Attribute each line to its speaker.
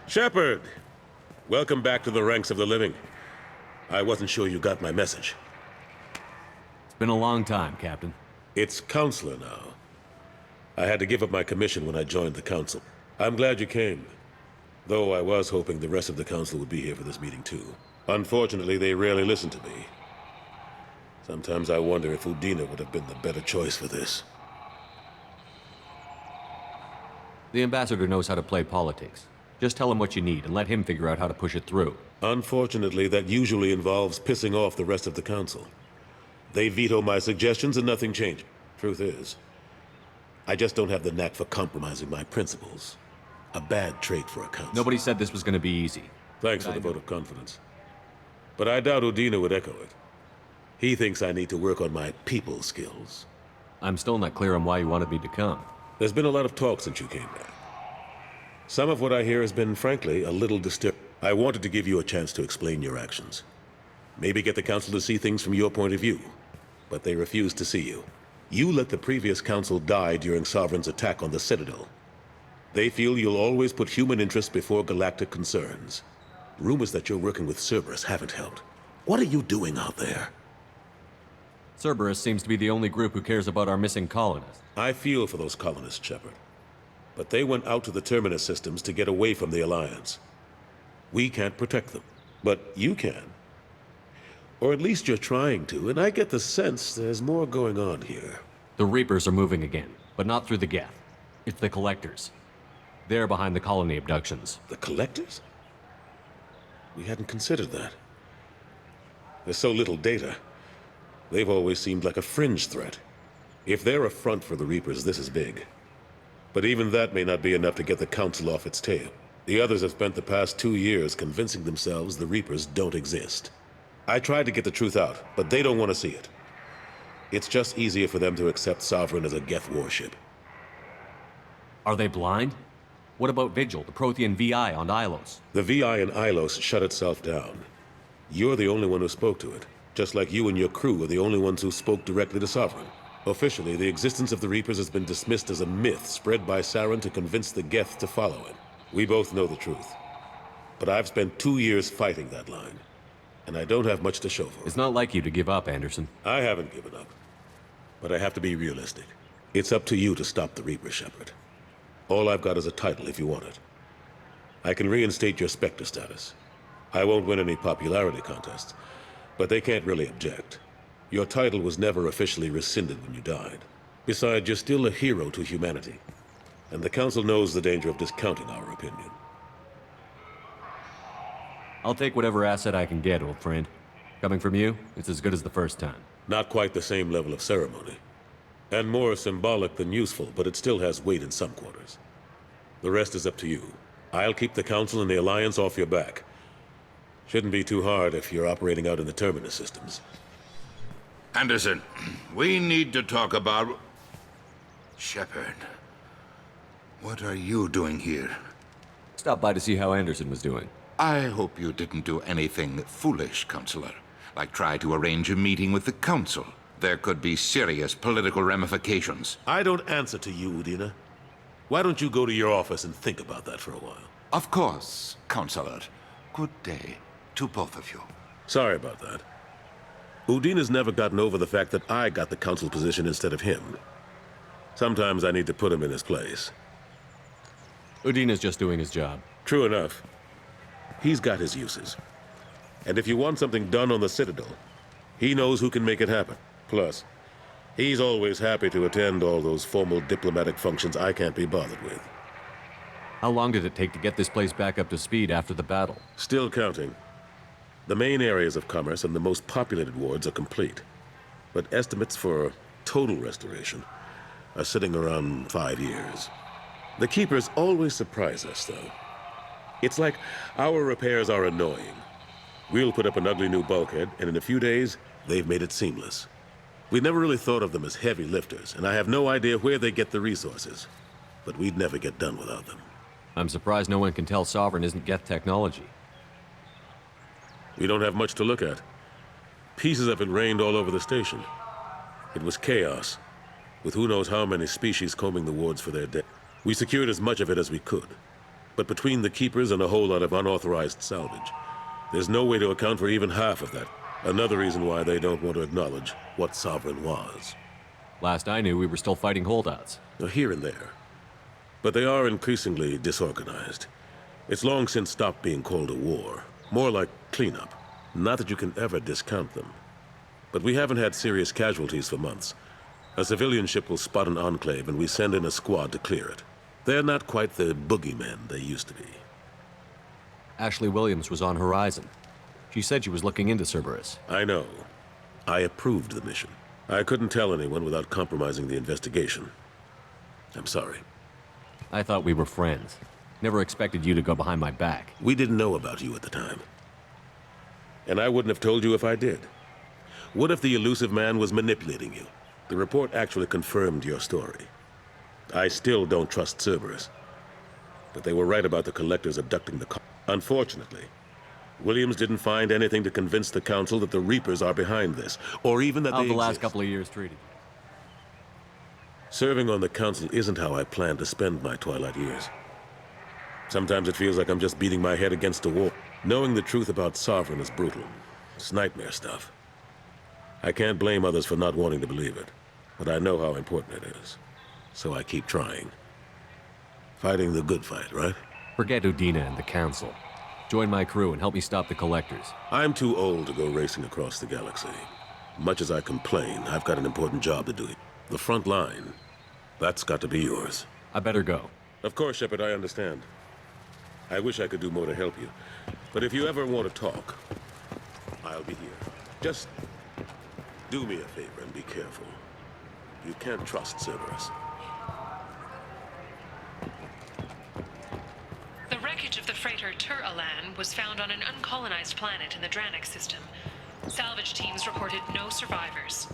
Speaker 1: Shepard! Welcome back to the ranks of the living. I wasn't sure you got my message.
Speaker 2: It's been a long time, Captain.
Speaker 1: It's Counselor now. I had to give up my commission when I joined the Council. I'm glad you came. Though I was hoping the rest of the Council would be here for this meeting too. Unfortunately, they rarely listen to me. Sometimes I wonder if Udina would have been the better choice for this.
Speaker 2: The Ambassador knows how to play politics. Just tell him what you need and let him figure out how to push it through.
Speaker 1: Unfortunately, that usually involves pissing off the rest of the Council. They veto my suggestions and nothing changes. Truth is, I just don't have the knack for compromising my principles. A bad trait for a Council.
Speaker 2: Nobody said this was going to be easy.
Speaker 1: Thanks for the vote of confidence. But I doubt Udina would echo it. He thinks I need to work on my people skills.
Speaker 2: I'm still not clear on why you wanted me to come.
Speaker 1: There's been a lot of talk since you came back. Some of what I hear has been, frankly, a little disturbing. I wanted to give you a chance to explain your actions. Maybe get the Council to see things from your point of view. But they refuse to see you. You let the previous Council die during Sovereign's attack on the Citadel. They feel you'll always put human interests before galactic concerns. Rumors that you're working with Cerberus haven't helped. What are you doing out there?
Speaker 2: Cerberus seems to be the only group who cares about our missing colonists.
Speaker 1: I feel for those colonists, Shepard. But they went out to the Terminus systems to get away from the Alliance. We can't protect them, but you can. Or at least you're trying to, and I get the sense there's more going on here.
Speaker 2: The Reapers are moving again, but not through the Geth. It's the Collectors. They're behind the colony abductions.
Speaker 1: The Collectors? We hadn't considered that. There's so little data. They've always seemed like a fringe threat. If they're a front for the Reapers, this is big. But even that may not be enough to get the Council off its tail. The others have spent the past 2 years convincing themselves the Reapers don't exist. I tried to get the truth out, but they don't want to see it. It's just easier for them to accept Sovereign as a Geth warship.
Speaker 2: Are they blind? What about Vigil, the Prothean VI on Ilos?
Speaker 1: The VI in Ilos shut itself down. You're the only one who spoke to it, just like you and your crew are the only ones who spoke directly to Sovereign. Officially, the existence of the Reapers has been dismissed as a myth spread by Saren to convince the Geth to follow him. We both know the truth. But I've spent 2 years fighting that line, and I don't have much to show for it.
Speaker 2: It's not like you to give up, Anderson.
Speaker 1: I haven't given up. But I have to be realistic. It's up to you to stop the Reaper, Shepard. All I've got is a title if you want it. I can reinstate your Spectre status. I won't win any popularity contests, but they can't really object. Your title was never officially rescinded when you died. Besides, you're still a hero to humanity. And the Council knows the danger of discounting our opinion.
Speaker 2: I'll take whatever asset I can get, old friend. Coming from you, it's as good as the first time.
Speaker 1: Not quite the same level of ceremony. And more symbolic than useful, but it still has weight in some quarters. The rest is up to you. I'll keep the Council and the Alliance off your back. Shouldn't be too hard if you're operating out in the Terminus systems.
Speaker 3: Anderson, we need to talk about... Shepard. What are you doing here?
Speaker 2: Stop by to see how Anderson was doing.
Speaker 3: I hope you didn't do anything foolish, Counselor. Like try to arrange a meeting with the Council. There could be serious political ramifications.
Speaker 1: I don't answer to you, Udina. Why don't you go to your office and think about that for a while?
Speaker 3: Of course, Counselor. Good day to both of you.
Speaker 1: Sorry about that. Udina's never gotten over the fact that I got the Council position instead of him. Sometimes I need to put him in his place.
Speaker 2: Udina's just doing his job.
Speaker 1: True enough. He's got his uses. And if you want something done on the Citadel, he knows who can make it happen. Plus, he's always happy to attend all those formal diplomatic functions I can't be bothered with.
Speaker 2: How long did it take to get this place back up to speed after the battle?
Speaker 1: Still counting. The main areas of commerce and the most populated wards are complete. But estimates for total restoration are sitting around 5 years. The Keepers always surprise us, though. It's like our repairs are annoying. We'll put up an ugly new bulkhead, and in a few days, they've made it seamless. We never really thought of them as heavy lifters, and I have no idea where they get the resources. But we'd never get done without them.
Speaker 2: I'm surprised no one can tell Sovereign isn't Geth technology.
Speaker 1: We don't have much to look at. Pieces of it rained all over the station. It was chaos, with who knows how many species combing the wards for their dead. We secured as much of it as we could. But between the Keepers and a whole lot of unauthorized salvage, there's no way to account for even half of that. Another reason why they don't want to acknowledge what Sovereign was.
Speaker 2: Last I knew, we were still fighting holdouts.
Speaker 1: Here and there. But they are increasingly disorganized. It's long since stopped being called a war. More like cleanup. Not that you can ever discount them. But we haven't had serious casualties for months. A civilian ship will spot an enclave and we send in a squad to clear it. They're not quite the boogeymen they used to be.
Speaker 2: Ashley Williams was on Horizon. She said she was looking into Cerberus.
Speaker 1: I know. I approved the mission. I couldn't tell anyone without compromising the investigation. I'm sorry.
Speaker 2: I thought we were friends. Never expected you to go behind my back.
Speaker 1: We didn't know about you at the time. And I wouldn't have told you if I did. What if the elusive man was manipulating you? The report actually confirmed your story. I still don't trust Cerberus. But they were right about the Collectors abducting the Unfortunately, Williams didn't find anything to convince the Council that the Reapers are behind this, or even that
Speaker 2: How
Speaker 1: they
Speaker 2: the last
Speaker 1: exist.
Speaker 2: couple of years treated you?
Speaker 1: Serving on the Council isn't how I plan to spend my twilight years. Sometimes it feels like I'm just beating my head against a wall. Knowing the truth about Sovereign is brutal. It's nightmare stuff. I can't blame others for not wanting to believe it, but I know how important it is. So I keep trying. Fighting the good fight, right?
Speaker 2: Forget Udina and the Council. Join my crew and help me stop the Collectors.
Speaker 1: I'm too old to go racing across the galaxy. Much as I complain, I've got an important job to do. The front line, that's got to be yours.
Speaker 2: I better go.
Speaker 1: Of course, Shepard, I understand. I wish I could do more to help you. But if you ever want to talk, I'll be here. Just do me a favor and be careful. You can't trust Cerberus.
Speaker 4: The wreckage of the freighter Tur-Alan was found on an uncolonized planet in the Dranik system. Salvage teams reported no survivors.